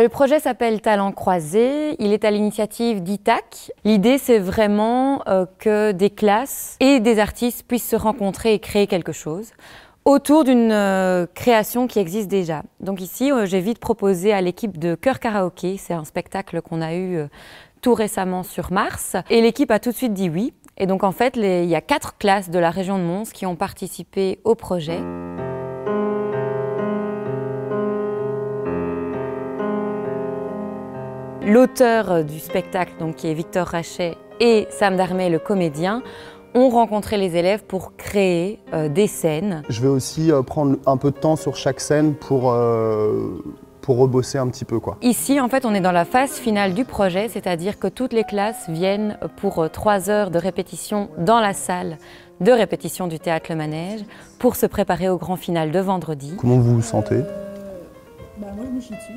Le projet s'appelle Talents croisés, il est à l'initiative d'ITAC. L'idée, c'est vraiment que des classes et des artistes puissent se rencontrer et créer quelque chose autour d'une création qui existe déjà. Donc ici, j'ai vite proposé à l'équipe de Chœur Karaoké, c'est un spectacle qu'on a eu tout récemment sur Mars, et l'équipe a tout de suite dit oui. Et donc en fait, il y a 4 classes de la région de Mons qui ont participé au projet. L'auteur du spectacle, donc, qui est Victor Rachet, et Sam Darmé, le comédien, ont rencontré les élèves pour créer des scènes. Je vais aussi prendre un peu de temps sur chaque scène pour rebosser un petit peu, quoi. Ici, en fait, on est dans la phase finale du projet, c'est-à-dire que toutes les classes viennent pour 3 heures de répétition dans la salle de répétition du Théâtre Le Manège pour se préparer au grand final de vendredi. Comment vous vous sentez? Bah moi je me suis dessus.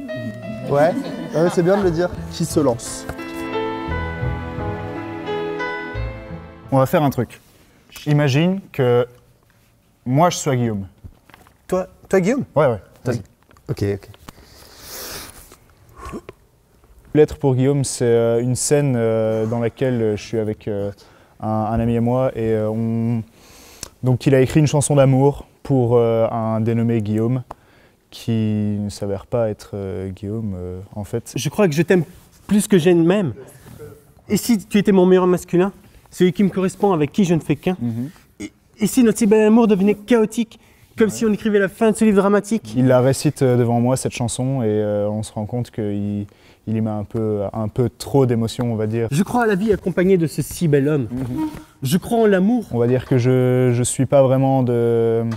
Ouais, c'est bien de le dire. Qui se lance? On va faire un truc. Imagine que moi je sois Guillaume. Toi Guillaume? Ouais, vas-y. Ok. Lettre pour Guillaume, c'est une scène dans laquelle je suis avec un ami à moi et donc il a écrit une chanson d'amour pour un dénommé Guillaume qui ne s'avère pas être Guillaume en fait. Je crois que je t'aime plus que j'aime même. Et si tu étais mon meilleur masculin, celui qui me correspond, avec qui je ne fais qu'un, et si notre si bel amour devenait chaotique, comme si on écrivait la fin de ce livre dramatique. Il la récite devant moi, cette chanson, et on se rend compte qu'il y met un peu trop d'émotion, on va dire. Je crois à la vie accompagnée de ce si bel homme. Je crois en l'amour. On va dire que je suis pas vraiment dans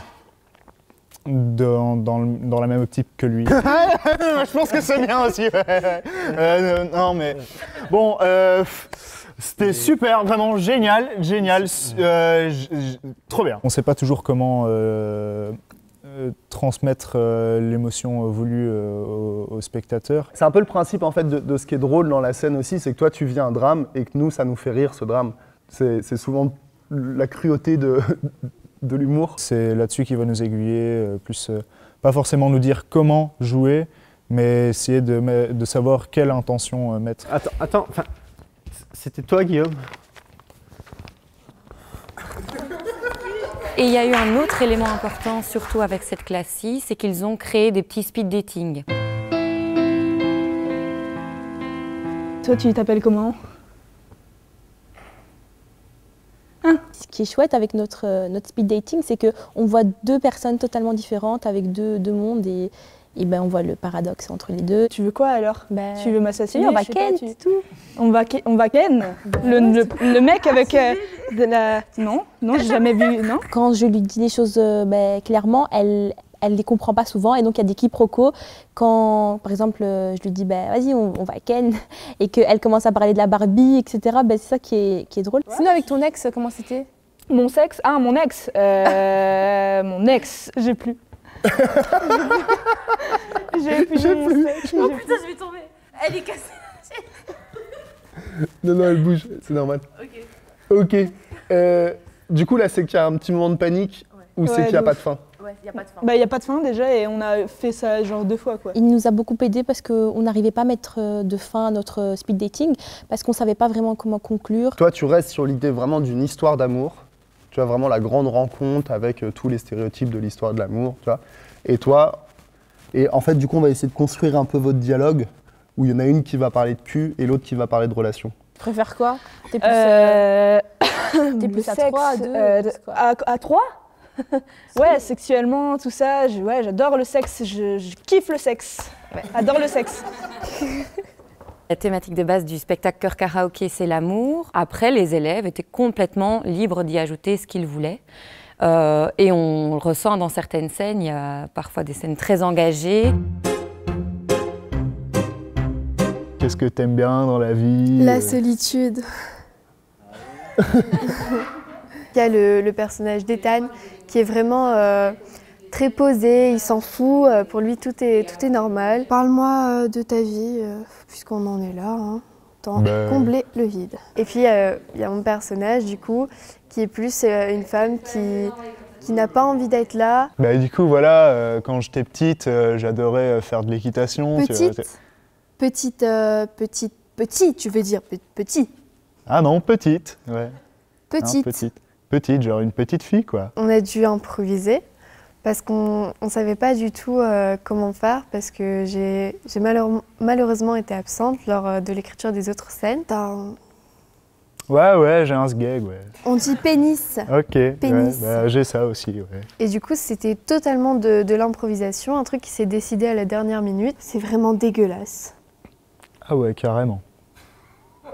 la même optique que lui. Je pense que c'est bien aussi. Non mais bon, c'était super, vraiment génial, trop bien. On ne sait pas toujours comment transmettre l'émotion voulue aux spectateurs. C'est un peu le principe en fait de ce qui est drôle dans la scène aussi, c'est que toi tu vis un drame et que nous ça nous fait rire ce drame. C'est souvent la cruauté de l'humour. C'est là-dessus qu'il va nous aiguiller, plus pas forcément nous dire comment jouer, mais essayer de savoir quelle intention mettre. Attends, c'était toi Guillaume? Et il y a eu un autre élément important, surtout avec cette classe-ci, c'est qu'ils ont créé des petits speed dating. Toi tu t'appelles comment? Ce qui est chouette avec notre speed dating, c'est qu'on voit 2 personnes totalement différentes avec deux mondes et ben on voit le paradoxe entre les deux. Tu veux quoi alors? Tu veux m'assassiner? On va ken, c'est tout. On va ken? Le mec avec de la... Non, j'ai jamais vu, non. Quand je lui dis des choses clairement, elle les comprend pas souvent et donc il y a des quiproquos. Quand, par exemple, je lui dis vas-y, on va ken et qu'elle commence à parler de la Barbie, etc., c'est ça qui est drôle. Ouais. Sinon, avec ton ex, comment c'était? Mon sexe? Ah, mon ex. Mon ex, j'ai plus. J'ai plus. Oh putain, je vais tomber. Elle est cassée. Non, elle bouge, c'est normal. Ok. Du coup, là, c'est qu'il y a un petit moment de panique ou c'est qu'il n'y a pas de fin? Ouais, il n'y a pas de fin. Il n'y a pas de fin déjà et on a fait ça genre 2 fois, quoi. Il nous a beaucoup aidé parce qu'on n'arrivait pas à mettre de fin à notre speed dating parce qu'on ne savait pas vraiment comment conclure. Toi, tu restes sur l'idée vraiment d'une histoire d'amour. Tu as vraiment la grande rencontre avec tous les stéréotypes de l'histoire de l'amour, tu vois. Et en fait, du coup, on va essayer de construire un peu votre dialogue où il y en a une qui va parler de cul et l'autre qui va parler de relation. Tu préfères quoi? T'es plus à sexe, 3, à 2? À 3? Ouais, sexuellement, tout ça, j'adore le sexe, je kiffe le sexe. Ouais. Adore le sexe. La thématique de base du spectacle Chœur Karaoké, c'est l'amour. Après, les élèves étaient complètement libres d'y ajouter ce qu'ils voulaient. Et on le ressent dans certaines scènes, il y a parfois des scènes très engagées. Qu'est-ce que t'aimes bien dans la vie? La solitude. Il y a le personnage d'Ethan qui est vraiment très posé, il s'en fout, pour lui tout est normal. Parle-moi de ta vie, puisqu'on en est là, hein. Combler le vide. Et puis il y a mon personnage du coup, qui est plus une femme qui n'a pas envie d'être là. Du coup voilà, quand j'étais petite, j'adorais faire de l'équitation. Petite? Petit, tu veux dire petit. Ah non, petite, ouais. Petite. Non, petite. Petite, genre une petite fille, quoi. On a dû improviser parce qu'on ne savait pas du tout comment faire parce que j'ai malheureusement été absente lors de l'écriture des autres scènes. Ouais, j'ai un sgeg, ouais. On dit pénis. Ok, Pénis. ouais, bah, j'ai ça aussi, ouais. Et du coup, c'était totalement de l'improvisation, un truc qui s'est décidé à la dernière minute. C'est vraiment dégueulasse. Ah ouais, carrément.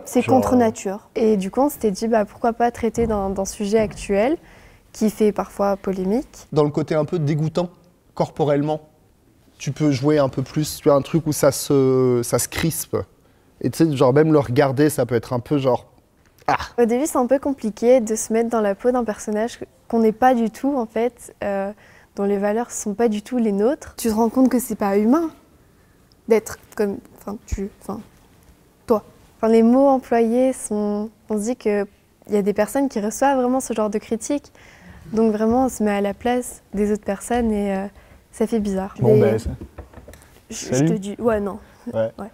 C'est Genre, contre nature. Et du coup, on s'était dit, pourquoi pas traiter d'un sujet actuel qui fait parfois polémique. Dans le côté un peu dégoûtant, corporellement, tu peux jouer un peu plus. Tu as un truc où ça se crispe. Et tu sais, genre même le regarder, ça peut être un peu genre... Ah. Au début, c'est un peu compliqué de se mettre dans la peau d'un personnage qu'on n'est pas du tout, en fait, dont les valeurs ne sont pas du tout les nôtres. Tu te rends compte que c'est pas humain d'être comme... toi. Enfin, les mots employés sont... On se dit qu'il y a des personnes qui reçoivent vraiment ce genre de critiques. Donc vraiment, on se met à la place des autres personnes et ça fait bizarre. Bon, ben, je te dis... Ouais, non. Ouais. Ouais.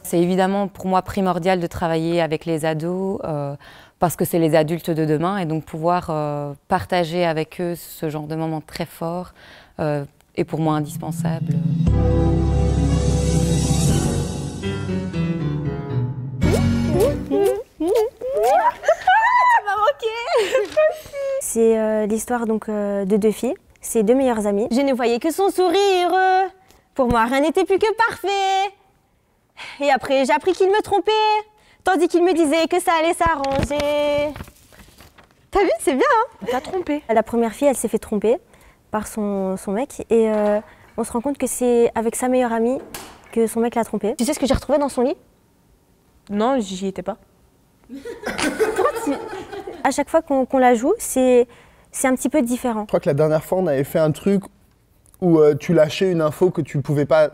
C'est évidemment pour moi primordial de travailler avec les ados parce que c'est les adultes de demain et donc pouvoir partager avec eux ce genre de moments très forts est pour moi indispensable. C'est l'histoire donc de deux filles, c'est deux meilleures amies. Je ne voyais que son sourire. Pour moi, rien n'était plus que parfait. Et après, j'ai appris qu'il me trompait, tandis qu'il me disait que ça allait s'arranger. T'as vu, c'est bien, hein? T'as trompé. La première fille, elle s'est fait tromper par son mec et on se rend compte que c'est avec sa meilleure amie que son mec l'a trompée. Tu sais ce que j'ai retrouvé dans son lit? Non, j'y étais pas. À chaque fois qu'on la joue, c'est un petit peu différent. Je crois que la dernière fois, on avait fait un truc où tu lâchais une info que tu pouvais pas,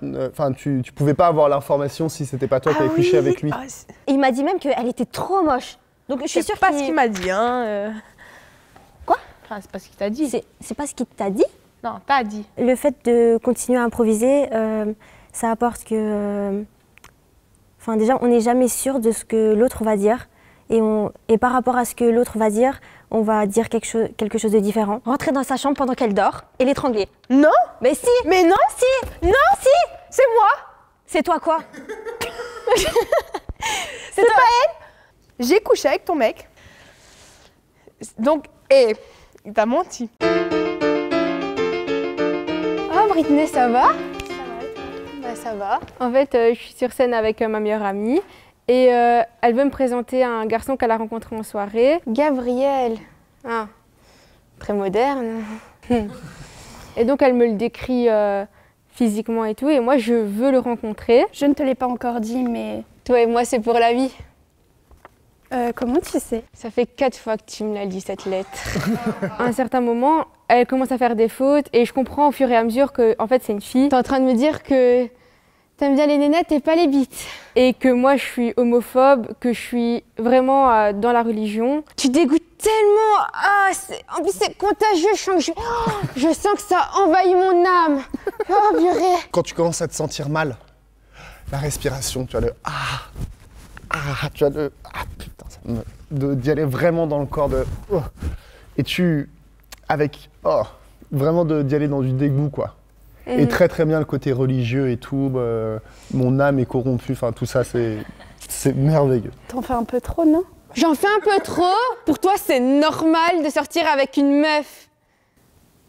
tu pouvais pas avoir l'information si c'était pas toi qui avais couché avec lui. Et il m'a dit même qu'elle était trop moche. Donc je suis sûre C'est pas ce qu'il m'a dit, hein. Quoi? Enfin, c'est pas ce qu'il t'a dit. C'est pas ce qu'il t'a dit? Non, pas dit. Le fait de continuer à improviser, ça apporte que... Enfin déjà, on n'est jamais sûr de ce que l'autre va dire. Et par rapport à ce que l'autre va dire, on va dire quelque chose de différent. Rentrer dans sa chambre pendant qu'elle dort et l'étrangler. Non? Mais si! Mais non! Si! Non! Si! C'est moi! C'est toi quoi? C'est pas elle! J'ai couché avec ton mec. Donc, il t'a menti. Ah, Britney, ça va? Bah, ça va. En fait, je suis sur scène avec ma meilleure amie et elle veut me présenter un garçon qu'elle a rencontré en soirée. Gabriel. Ah, très moderne. Et donc, elle me le décrit physiquement et tout, et moi, je veux le rencontrer. Je ne te l'ai pas encore dit, mais... Toi et moi, c'est pour la vie. Comment tu sais? Ça fait 4 fois que tu me l'as dit, cette lettre. À un certain moment, elle commence à faire des fautes et je comprends au fur et à mesure que, en fait, c'est une fille. T'es en train de me dire que t'aimes bien les nénettes et pas les bites. Et que moi, je suis homophobe, que je suis vraiment dans la religion. Tu dégoûtes tellement. Ah, en plus, c'est contagieux. Je sens que ça envahit mon âme. Oh, purée. Quand tu commences à te sentir mal, la respiration, tu as le tu as le putain, d'y aller vraiment dans le corps de et vraiment d'y aller dans du dégoût quoi. Et très très bien le côté religieux et tout, mon âme est corrompue, enfin tout ça c'est merveilleux. T'en fais un peu trop, non? J'en fais un peu trop. Pour toi, c'est normal de sortir avec une meuf?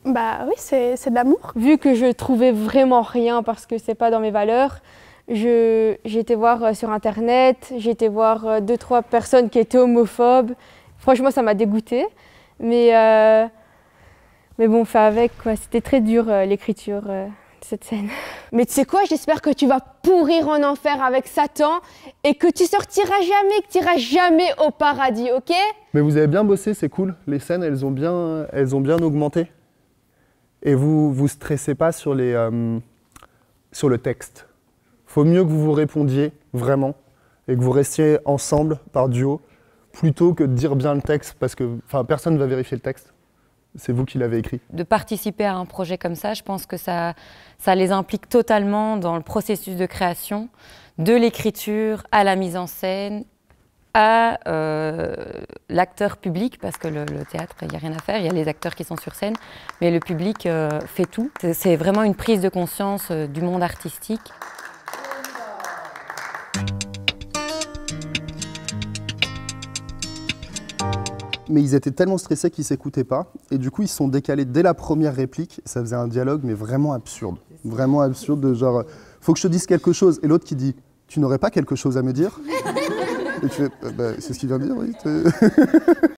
Bah oui, c'est de l'amour. Vu que je trouvais vraiment rien parce que c'est pas dans mes valeurs, j'ai été voir sur internet, j'ai été voir 2-3 personnes qui étaient homophobes. Franchement, ça m'a dégoûtée. Mais bon, fait avec, quoi. C'était très dur l'écriture de cette scène. Mais tu sais quoi, j'espère que tu vas pourrir en enfer avec Satan et que tu sortiras jamais, que tu iras jamais au paradis, ok? Mais vous avez bien bossé, c'est cool. Les scènes, elles ont bien augmenté. Et vous stressez pas sur le texte. Faut mieux que vous vous répondiez vraiment et que vous restiez ensemble par duo plutôt que de dire bien le texte parce que personne ne va vérifier le texte. C'est vous qui l'avez écrit. De participer à un projet comme ça, je pense que ça les implique totalement dans le processus de création, de l'écriture à la mise en scène, à l'acteur public, parce que le théâtre, il n'y a rien à faire, il y a les acteurs qui sont sur scène, mais le public fait tout. C'est vraiment une prise de conscience du monde artistique. Mais ils étaient tellement stressés qu'ils ne s'écoutaient pas. Et du coup, ils se sont décalés dès la première réplique. Ça faisait un dialogue, mais vraiment absurde. Vraiment absurde, de genre, faut que je te dise quelque chose. Et l'autre qui dit, tu n'aurais pas quelque chose à me dire? Et tu fais, bah, c'est ce qu'il vient de dire, oui.